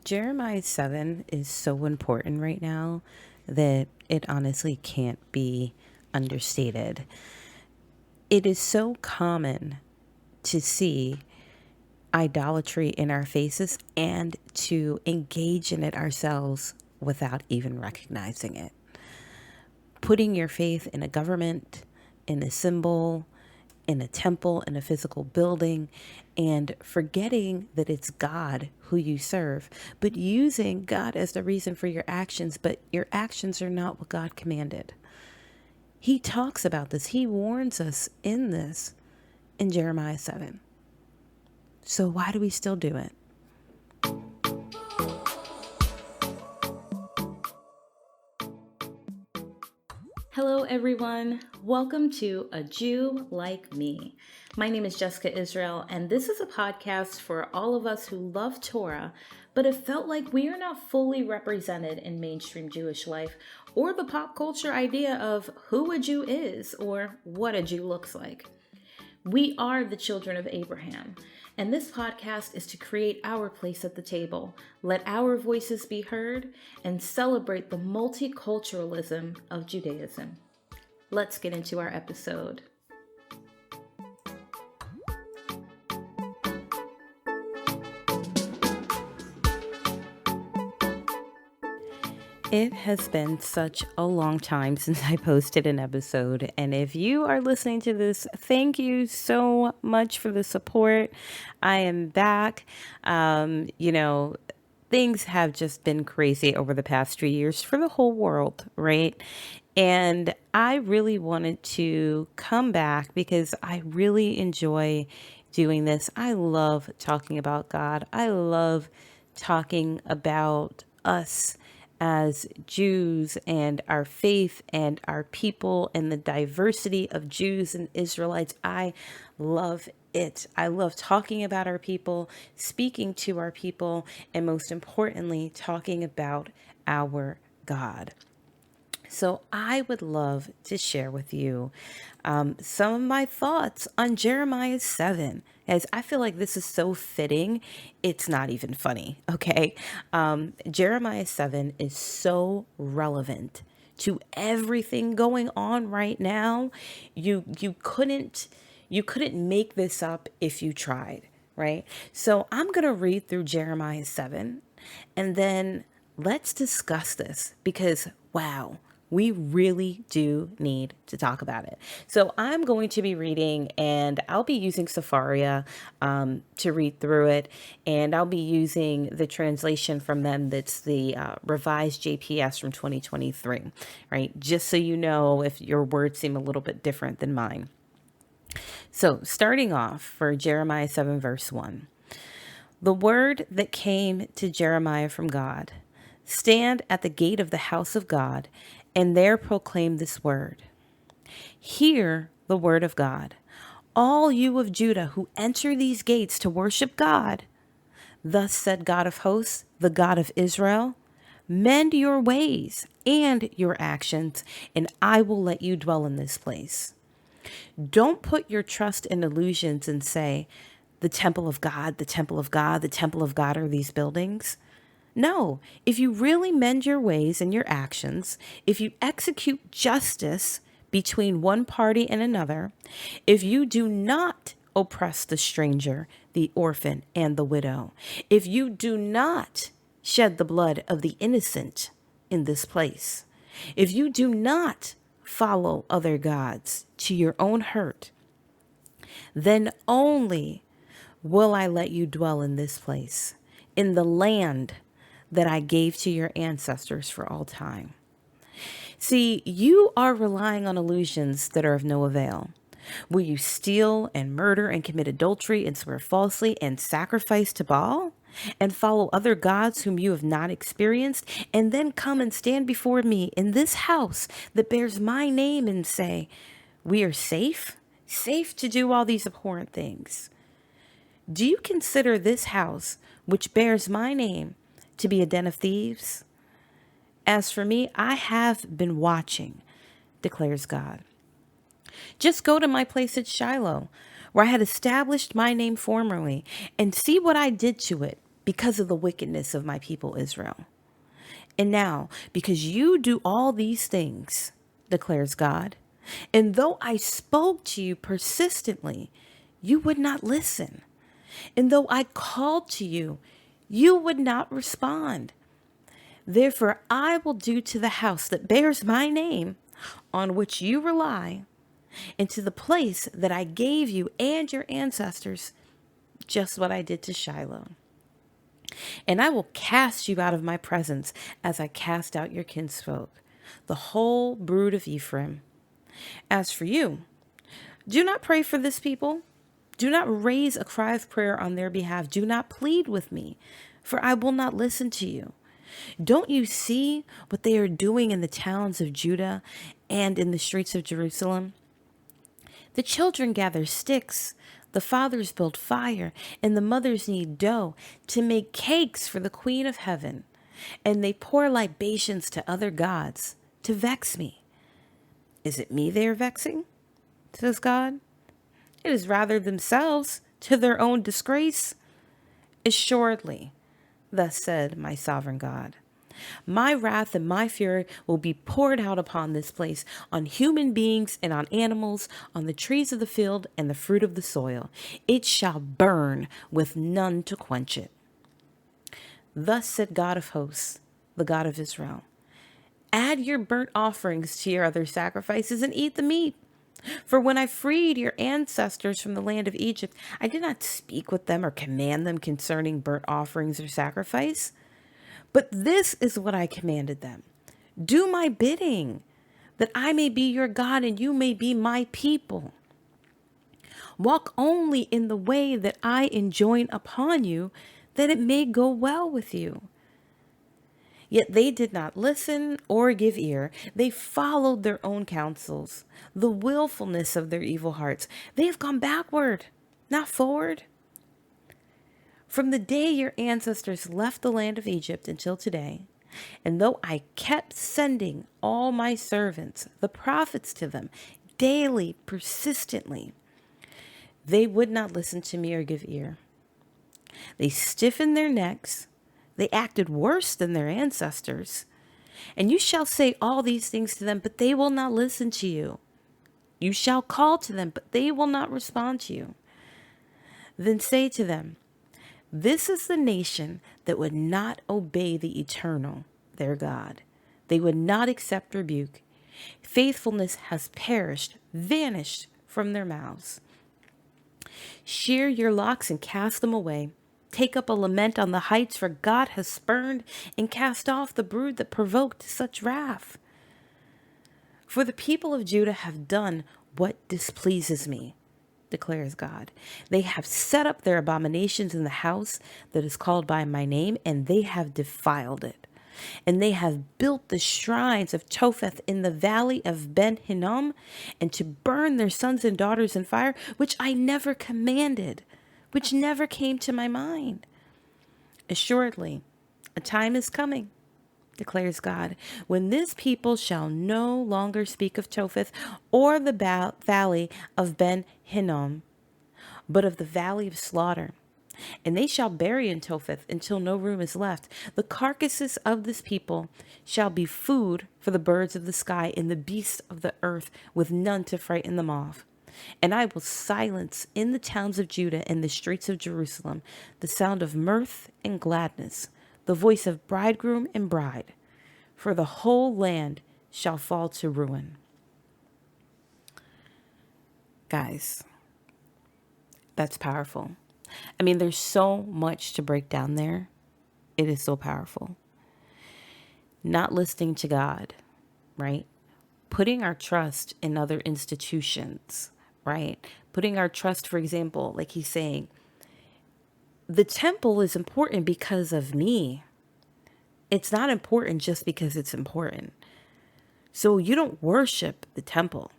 Jeremiah 7 is so important right now that it honestly can't be understated. It is so common to see idolatry in our faces and to engage in it ourselves without even recognizing it. Putting your faith in a government, in a symbol, in a temple, in a physical building, and forgetting that it's God who you serve, but using God as the reason for your actions, but your actions are not what God commanded. He talks about this. He warns us in this in Jeremiah 7. So why do we still do it? Hello, everyone. Welcome to A Jew Like Me. My name is Jessica Israel, and this is a podcast for all of us who love Torah, but have felt like we are not fully represented in mainstream Jewish life or the pop culture idea of who a Jew is or what a Jew looks like. We are the children of Abraham, and this podcast is to create our place at the table, let our voices be heard, and celebrate the multiculturalism of Judaism. Let's get into our episode. It has been such a long time since I posted an episode, and if you are listening to this, thank you so much for the support. I am back. Things have just been crazy over the past 3 years for the whole world, right? And I really wanted to come back because I really enjoy doing this. I love talking about God. I love talking about us as Jews and our faith and our people and the diversity of Jews and Israelites. I love it. I love talking about our people, speaking to our people, and most importantly, talking about our God. So I would love to share with you some of my thoughts on Jeremiah 7, as I feel like this is so fitting, it's not even funny, okay? Jeremiah 7 is so relevant to everything going on right now. You couldn't make this up if you tried, right? So I'm going to read through Jeremiah 7 and then let's discuss this because wow, we really do need to talk about it. So I'm going to be reading and I'll be using Sephardic to read through it. And I'll be using the translation from them that's the revised JPS from 2023, right? Just so you know if your words seem a little bit different than mine. So starting off for Jeremiah 7 verse 1. The word that came to Jeremiah from God. Stand at the gate of the house of God, and there proclaim this word. Hear the word of God, all you of Judah who enter these gates to worship God. Thus said God of hosts, the God of Israel, mend your ways and your actions, and I will let you dwell in this place. Don't put your trust in illusions and say, the temple of God, the temple of God, the temple of God are these buildings. No, if you really mend your ways and your actions, if you execute justice between one party and another, if you do not oppress the stranger, the orphan, and the widow, if you do not shed the blood of the innocent in this place, if you do not follow other gods to your own hurt, then only will I let you dwell in this place, in the land that I gave to your ancestors for all time. See, you are relying on illusions that are of no avail. Will you steal and murder and commit adultery and swear falsely and sacrifice to Baal and follow other gods whom you have not experienced and then come and stand before me in this house that bears my name and say, we are safe to do all these abhorrent things? Do you consider this house, which bears my name, to be a den of thieves? As for me, I have been watching, declares God. Just go to my place at Shiloh, where I had established my name formerly, and see what I did to it because of the wickedness of my people Israel. And now, because you do all these things, declares God, and though I spoke to you persistently, you would not listen. And though I called to you, you would not respond. Therefore, I will do to the house that bears my name, on which you rely, and to the place that I gave you and your ancestors, just what I did to Shiloh. And I will cast you out of my presence as I cast out your kinsfolk, the whole brood of Ephraim. As for you, do not pray for this people. Do not raise a cry of prayer on their behalf. Do not plead with me, for I will not listen to you. Don't you see what they are doing in the towns of Judah and in the streets of Jerusalem? The children gather sticks, the fathers build fire, and the mothers knead dough to make cakes for the Queen of Heaven. And they pour libations to other gods to vex me. Is it me they are vexing? Says God. It is rather themselves, to their own disgrace. Assuredly, thus said my sovereign God, my wrath and my fury will be poured out upon this place, on human beings and on animals, on the trees of the field and the fruit of the soil. It shall burn with none to quench it. Thus said God of hosts, the God of Israel, add your burnt offerings to your other sacrifices and eat the meat. For when I freed your ancestors from the land of Egypt, I did not speak with them or command them concerning burnt offerings or sacrifice. But this is what I commanded them. Do my bidding, that I may be your God and you may be my people. Walk only in the way that I enjoin upon you, that it may go well with you. Yet they did not listen or give ear. They followed their own counsels, the willfulness of their evil hearts. They have gone backward, not forward. From the day your ancestors left the land of Egypt until today, and though I kept sending all my servants, the prophets, to them daily, persistently, they would not listen to me or give ear. They stiffened their necks. They acted worse than their ancestors. And you shall say all these things to them, but they will not listen to you. You shall call to them, but they will not respond to you. Then say to them, this is the nation that would not obey the eternal, their God. They would not accept rebuke. Faithfulness has perished, vanished from their mouths. Shear your locks and cast them away. Take up a lament on the heights, for God has spurned and cast off the brood that provoked such wrath. For the people of Judah have done what displeases me, declares God. They have set up their abominations in the house that is called by my name, and they have defiled it. And they have built the shrines of Topheth in the valley of Ben Hinnom, and to burn their sons and daughters in fire, which I never commanded, which never came to my mind. Assuredly, a time is coming, declares God, when this people shall no longer speak of Topheth or the valley of Ben Hinnom, but of the valley of slaughter. And they shall bury in Topheth until no room is left. The carcasses of this people shall be food for the birds of the sky and the beasts of the earth, with none to frighten them off. And I will silence in the towns of Judah and the streets of Jerusalem the sound of mirth and gladness, the voice of bridegroom and bride, for the whole land shall fall to ruin. Guys, that's powerful. I mean, there's so much to break down there. It is so powerful. Not listening to God, right? Putting our trust in other institutions, right? Putting our trust, for example, like he's saying, the temple is important because of me. It's not important just because it's important. So you don't worship the temple,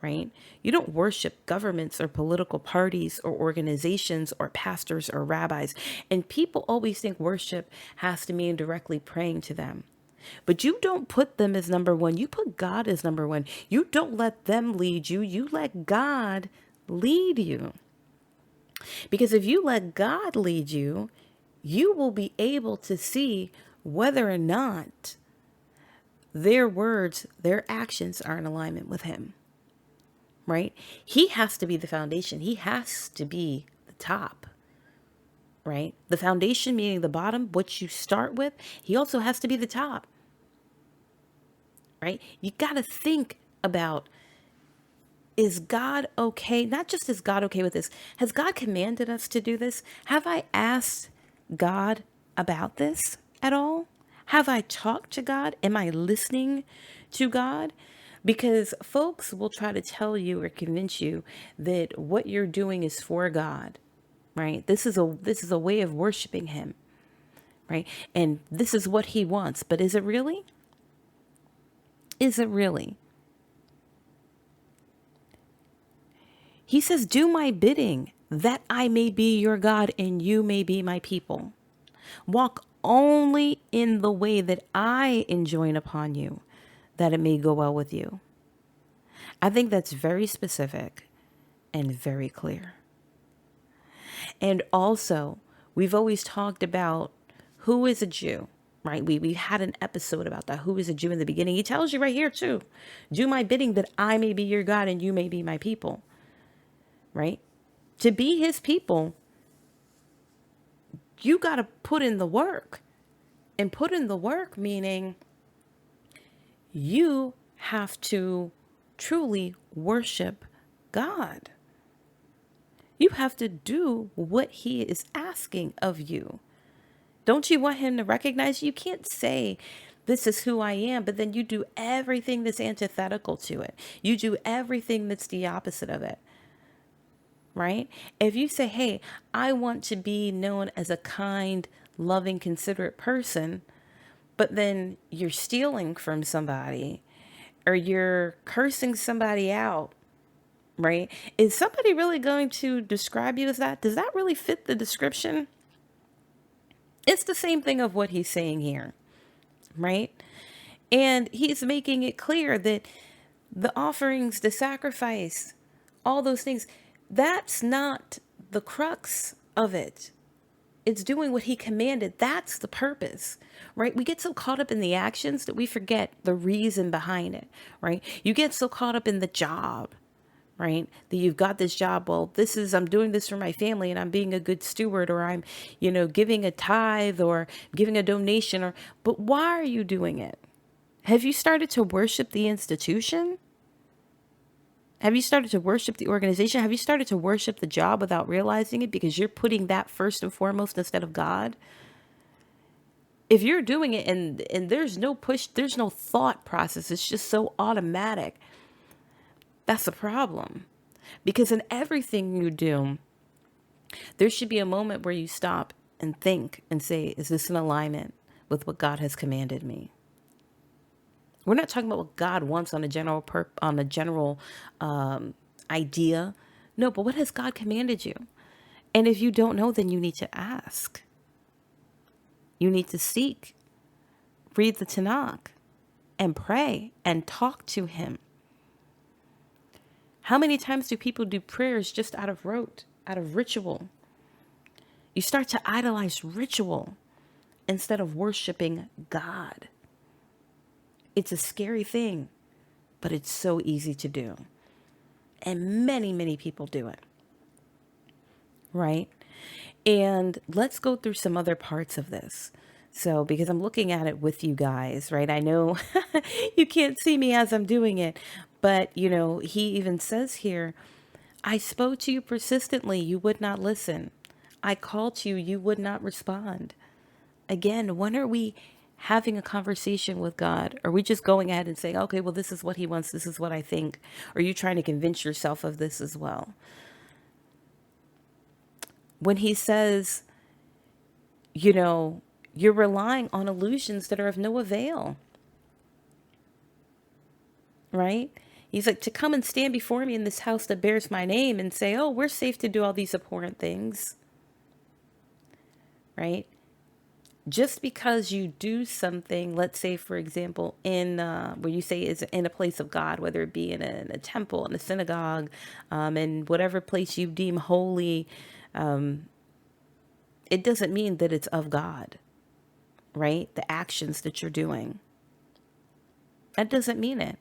right? You don't worship governments or political parties or organizations or pastors or rabbis. And people always think worship has to mean directly praying to them. But you don't put them as number one. You put God as number one. You don't let them lead you. You let God lead you. Because if you let God lead you, you will be able to see whether or not their words, their actions are in alignment with him, right? He has to be the foundation. He has to be the top, right? The foundation meaning the bottom, what you start with. He also has to be the top, right? You got to think about, is God okay? Not just is God okay with this? Has God commanded us to do this? Have I asked God about this at all? Have I talked to God? Am I listening to God? Because folks will try to tell you or convince you that what you're doing is for God, right? This is a way of worshiping him, right? And this is what he wants. But is it really? Is it really? He says, do my bidding, that I may be your God and you may be my people. Walk only in the way that I enjoin upon you, that it may go well with you. I think that's very specific and very clear. And also, we've always talked about who is a Jew, right? We had an episode about that. Who is a Jew in the beginning? He tells you right here too. Do my bidding that I may be your God and you may be my people, right? To be his people, you got to put in the work. And put in the work meaning you have to truly worship God. You have to do what he is asking of you. Don't you want him to recognize you? You can't say, this is who I am, but then you do everything that's antithetical to it. You do everything that's the opposite of it, right? If you say, hey, I want to be known as a kind, loving, considerate person, but then you're stealing from somebody or you're cursing somebody out, right? Is somebody really going to describe you as that? Does that really fit the description? It's the same thing of what he's saying here, right? And he's making it clear that the offerings, the sacrifice, all those things, that's not the crux of it. It's doing what he commanded. That's the purpose, right? We get so caught up in the actions that we forget the reason behind it, right? You get so caught up in the job, right? That you've got this job. Well, I'm doing this for my family and I'm being a good steward, or I'm, giving a tithe or giving a donation, but why are you doing it? Have you started to worship the institution? Have you started to worship the organization? Have you started to worship the job without realizing it because you're putting that first and foremost instead of God? If you're doing it and there's no push, there's no thought process, it's just so automatic, that's a problem. Because in everything you do, there should be a moment where you stop and think and say, is this in alignment with what God has commanded me? We're not talking about what God wants on a general idea. No, but what has God commanded you? And if you don't know, then you need to ask. You need to seek, read the Tanakh, and pray and talk to him. How many times do people do prayers just out of rote, out of ritual? You start to idolize ritual instead of worshiping God. It's a scary thing, but it's so easy to do. And many, many people do it, right? And let's go through some other parts of this. So, because I'm looking at it with you guys, right? I know you can't see me as I'm doing it, but he even says here, I spoke to you persistently, you would not listen. I called to you, you would not respond. Again, when are we having a conversation with God? Are we just going ahead and saying, okay, well, this is what he wants, this is what I think? Or are you trying to convince yourself of this as well? When he says, you're relying on illusions that are of no avail, right? He's like, to come and stand before me in this house that bears my name and say, oh, we're safe to do all these abhorrent things, right? Just because you do something, let's say, for example, in where you say is in a place of God, whether it be in a temple, in a synagogue, in whatever place you deem holy, it doesn't mean that it's of God, right? The actions that you're doing. That doesn't mean it.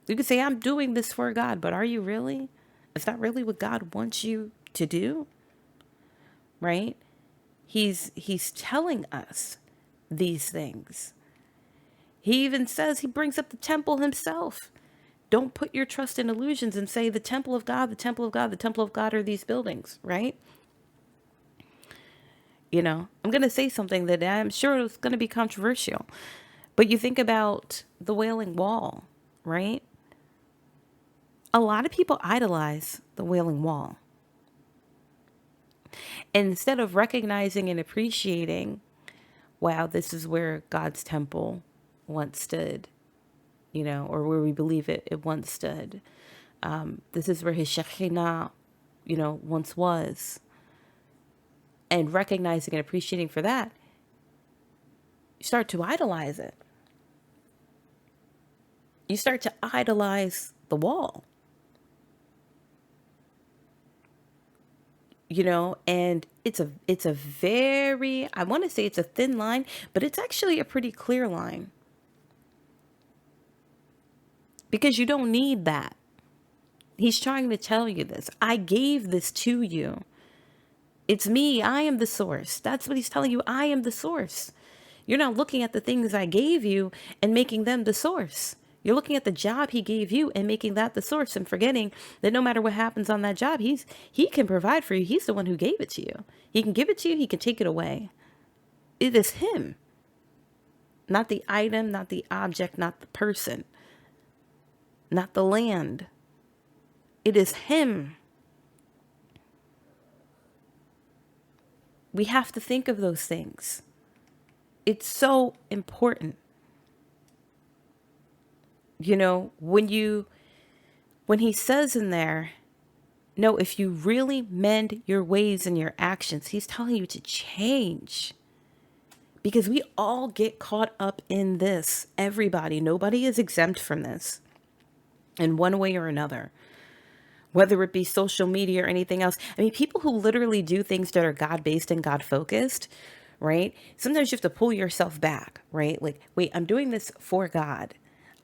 You can say, I'm doing this for God, but are you really? Is that really what God wants you to do? Right? He's telling us these things. He even says, he brings up the temple himself. Don't put your trust in illusions and say the temple of God, the temple of God, the temple of God are these buildings, right? You know, I'm going to say something that I'm sure is going to be controversial, but you think about the Wailing Wall, right? A lot of people idolize the Wailing Wall. And instead of recognizing and appreciating, wow, this is where God's temple once stood, you know, or where we believe it once stood. This is where his Shekinah, you know, once was. And recognizing and appreciating for that, you start to idolize it. You start to idolize the wall. You know, and it's a very, I want to say it's a thin line, but it's actually a pretty clear line. Because you don't need that. He's trying to tell you this. I gave this to you. It's me. I am the source. That's what he's telling you. I am the source. You're not looking at the things I gave you and making them the source. You're looking at the job he gave you and making that the source and forgetting that no matter what happens on that job, he can provide for you. He's the one who gave it to you. He can give it to you. He can take it away. It is him, not the item, not the object, not the person, not the land. It is him. We have to think of those things. It's so important. You know, when he says in there, no, if you really mend your ways and your actions, he's telling you to change. Because we all get caught up in this. Everybody, nobody is exempt from this in one way or another. Whether it be social media or anything else. I mean, people who literally do things that are God-based and God-focused, right? Sometimes you have to pull yourself back, right? Like, wait, I'm doing this for God.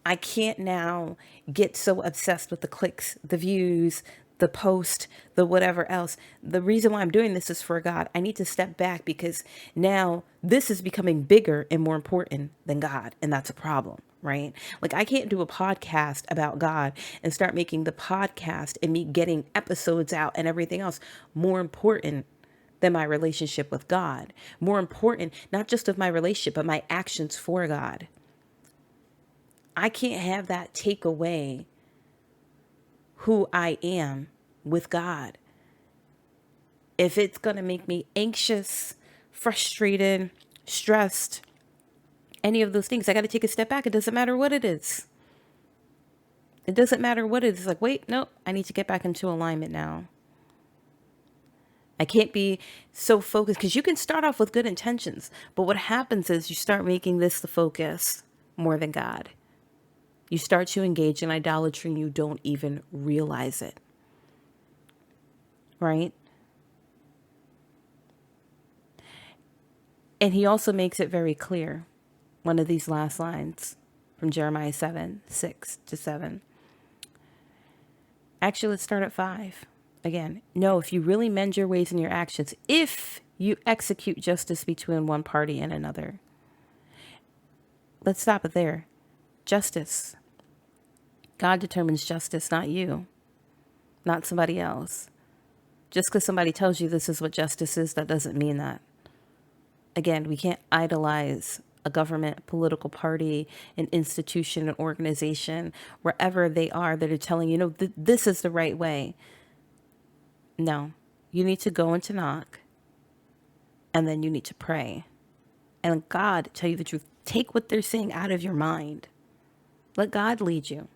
I can't now get so obsessed with the clicks, the views, the post, the whatever else. The reason why I'm doing this is for God. I need to step back because now this is becoming bigger and more important than God. And that's a problem, right? Like, I can't do a podcast about God and start making the podcast and me getting episodes out and everything else more important than my relationship with God. More important, not just of my relationship, but my actions for God. I can't have that take away who I am with God. If it's going to make me anxious, frustrated, stressed, any of those things, I got to take a step back. It doesn't matter what it is. It doesn't matter what it is. It's like, wait, no, I need to get back into alignment now. I can't be so focused because you can start off with good intentions. But what happens is you start making this the focus more than God. You start to engage in idolatry and you don't even realize it. Right? And he also makes it very clear. One of these last lines from Jeremiah 7:6-7. Actually, let's start at 5. Again, no, if you really mend your ways and your actions, if you execute justice between one party and another. Let's stop it there. Justice. God determines justice, not you, not somebody else. Just because somebody tells you this is what justice is, that doesn't mean that. Again, we can't idolize a government, political party, an institution, an organization, wherever they are that are telling you, no, this is the right way. No, you need to go into knock and then you need to pray. And God, tell you the truth, take what they're saying out of your mind. Let God lead you.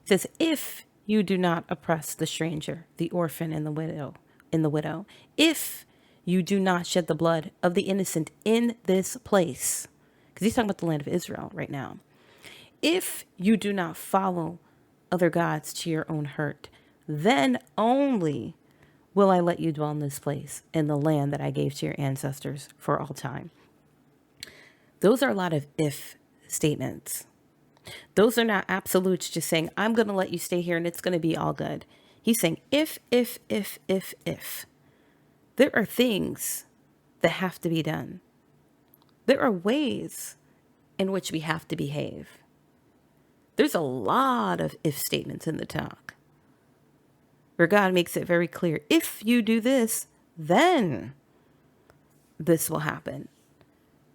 It says, if you do not oppress the stranger, the orphan, and the widow, if you do not shed the blood of the innocent in this place, because he's talking about the land of Israel right now. If you do not follow other gods to your own hurt, then only will I let you dwell in this place, in the land that I gave to your ancestors for all time. Those are a lot of if statements. Those are not absolutes just saying, I'm going to let you stay here and it's going to be all good. He's saying, if. There are things that have to be done. There are ways in which we have to behave. There's a lot of if statements in the talk, where God makes it very clear, if you do this, then this will happen.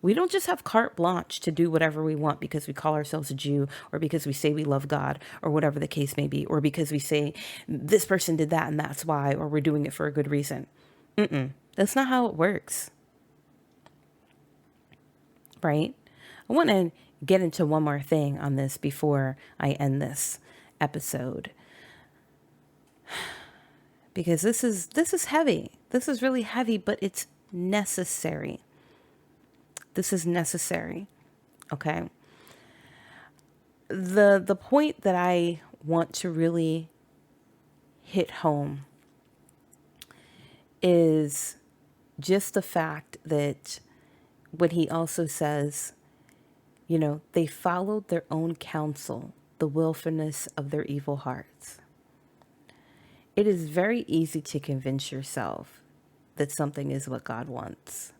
We don't just have carte blanche to do whatever we want because we call ourselves a Jew, or because we say we love God, or whatever the case may be, or because we say this person did that and that's why, or we're doing it for a good reason. That's not how it works. Right? I want to get into one more thing on this before I end this episode, because this is heavy. This is really heavy, but it's necessary. This is necessary. Okay. The point that I want to really hit home is just the fact that when he also says, they followed their own counsel, the willfulness of their evil hearts. It is very easy to convince yourself that something is what God wants,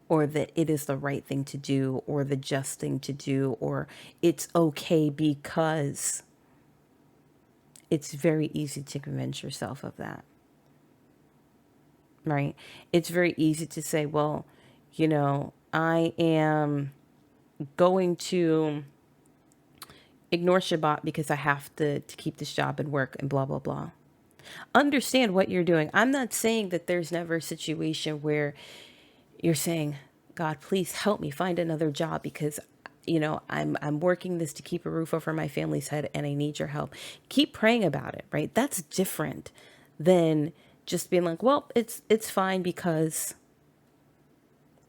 or that it is the right thing to do, or the just thing to do, or it's okay because. It's very easy to convince yourself of that. Right? It's very easy to say, well, I am going to ignore Shabbat because I have to keep this job and work and blah, blah, blah. Understand what you're doing. I'm not saying that there's never a situation where you're saying, God, please help me find another job because, I'm working this to keep a roof over my family's head and I need your help. Keep praying about it, right? That's different than just being like, well, it's fine because.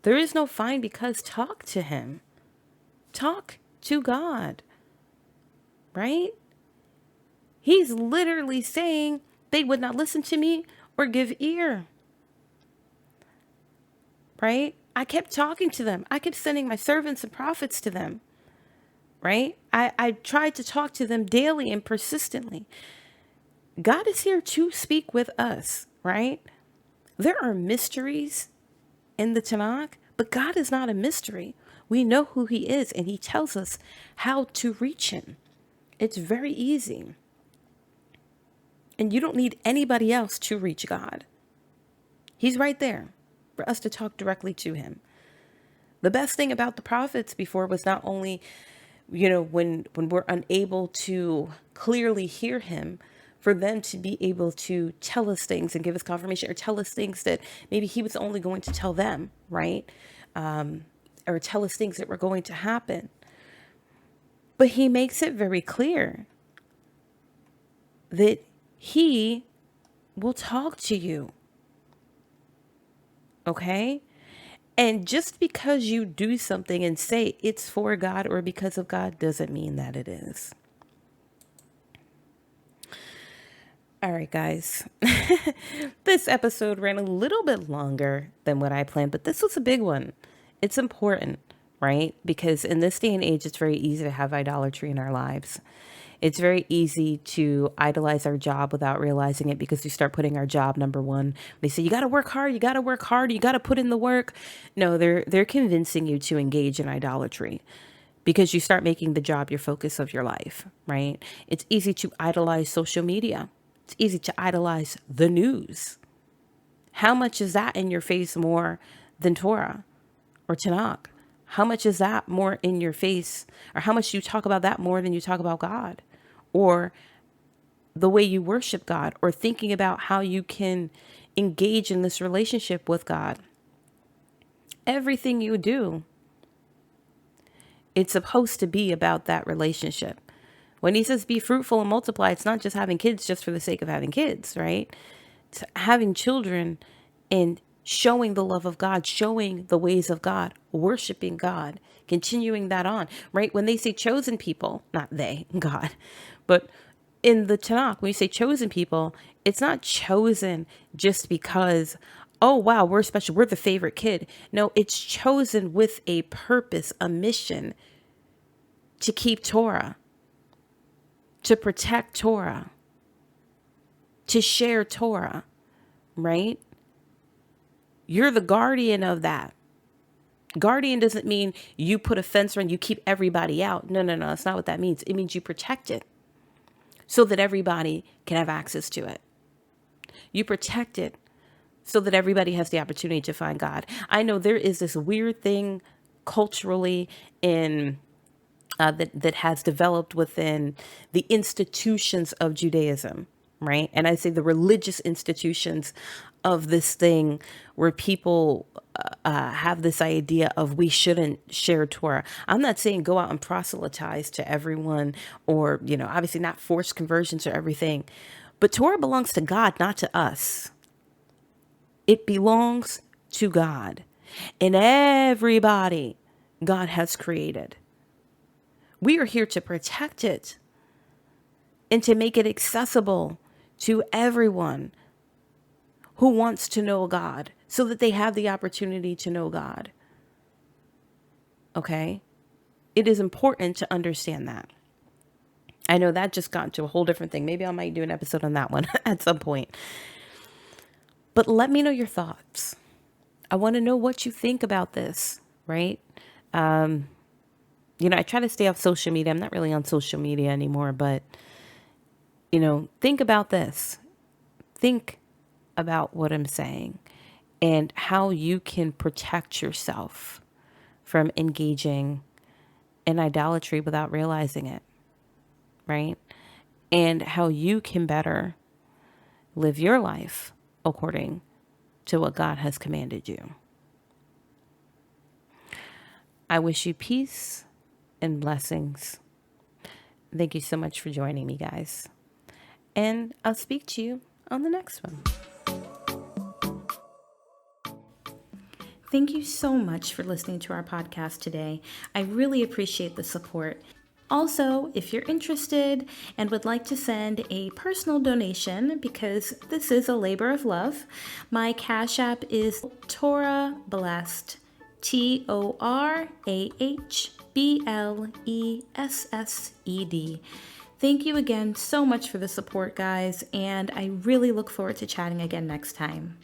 There is no fine because. Talk to him. Talk to God. Right? He's literally saying they would not listen to me or give ear. Right? I kept talking to them. I kept sending my servants and prophets to them. Right? I tried to talk to them daily and persistently. God is here to speak with us, right? There are mysteries in the Tanakh, but God is not a mystery. We know who he is, and he tells us how to reach him. It's very easy. And you don't need anybody else to reach God. He's right there for us to talk directly to him. The best thing about the prophets before was not only, when we're unable to clearly hear him, for them to be able to tell us things and give us confirmation, or tell us things that maybe he was only going to tell them, right? Or tell us things that were going to happen. But he makes it very clear that he will talk to you. Okay? And just because you do something and say it's for God or because of God doesn't mean that it is. All right, guys. This episode ran a little bit longer than what I planned, but this was a big one. It's important, right? Because in this day and age, it's very easy to have idolatry in our lives. It's very easy to idolize our job without realizing it, because we start putting our job number one. They say, you got to work hard. You got to work hard. You got to put in the work. No, they're convincing you to engage in idolatry, because you start making the job your focus of your life, right? It's easy to idolize social media. It's easy to idolize the news. How much is that in your face more than Torah or Tanakh? How much is that more in your face, or how much do you talk about that more than you talk about God, or the way you worship God, or thinking about how you can engage in this relationship with God? Everything you do, it's supposed to be about that relationship. When he says be fruitful and multiply, it's not just having kids just for the sake of having kids, right? It's having children and showing the love of God, showing the ways of God, worshiping God, continuing that on, right? When they say chosen people, not they, God, but in the Tanakh, when you say chosen people, it's not chosen just because, oh, wow, we're special. We're the favorite kid. No, it's chosen with a purpose, a mission to keep Torah, to protect Torah, to share Torah, right? You're the guardian of that. Guardian doesn't mean you put a fence around, you keep everybody out. No, that's not what that means. It means you protect it so that everybody can have access to it. You protect it so that everybody has the opportunity to find God. I know there is this weird thing culturally in that has developed within the institutions of Judaism, right? And I say the religious institutions of this thing where people have this idea of we shouldn't share Torah. I'm not saying go out and proselytize to everyone or, obviously not force conversions or everything, but Torah belongs to God, not to us. It belongs to God and everybody God has created. We are here to protect it and to make it accessible to everyone who wants to know God so that they have the opportunity to know God. Okay? It is important to understand that. I know that just got into a whole different thing. Maybe I might do an episode on that one at some point. But let me know your thoughts. I want to know what you think about this, right? I try to stay off social media. I'm not really on social media anymore, but, think about this. Think about what I'm saying and how you can protect yourself from engaging in idolatry without realizing it, right? And how you can better live your life according to what God has commanded you. I wish you peace and blessings. Thank you so much for joining me, guys. And I'll speak to you on the next one. Thank you so much for listening to our podcast today. I really appreciate the support. Also, if you're interested and would like to send a personal donation, because this is a labor of love, my Cash App is Torah Blessed, TorahBlessed. Thank you again so much for the support, guys, and I really look forward to chatting again next time.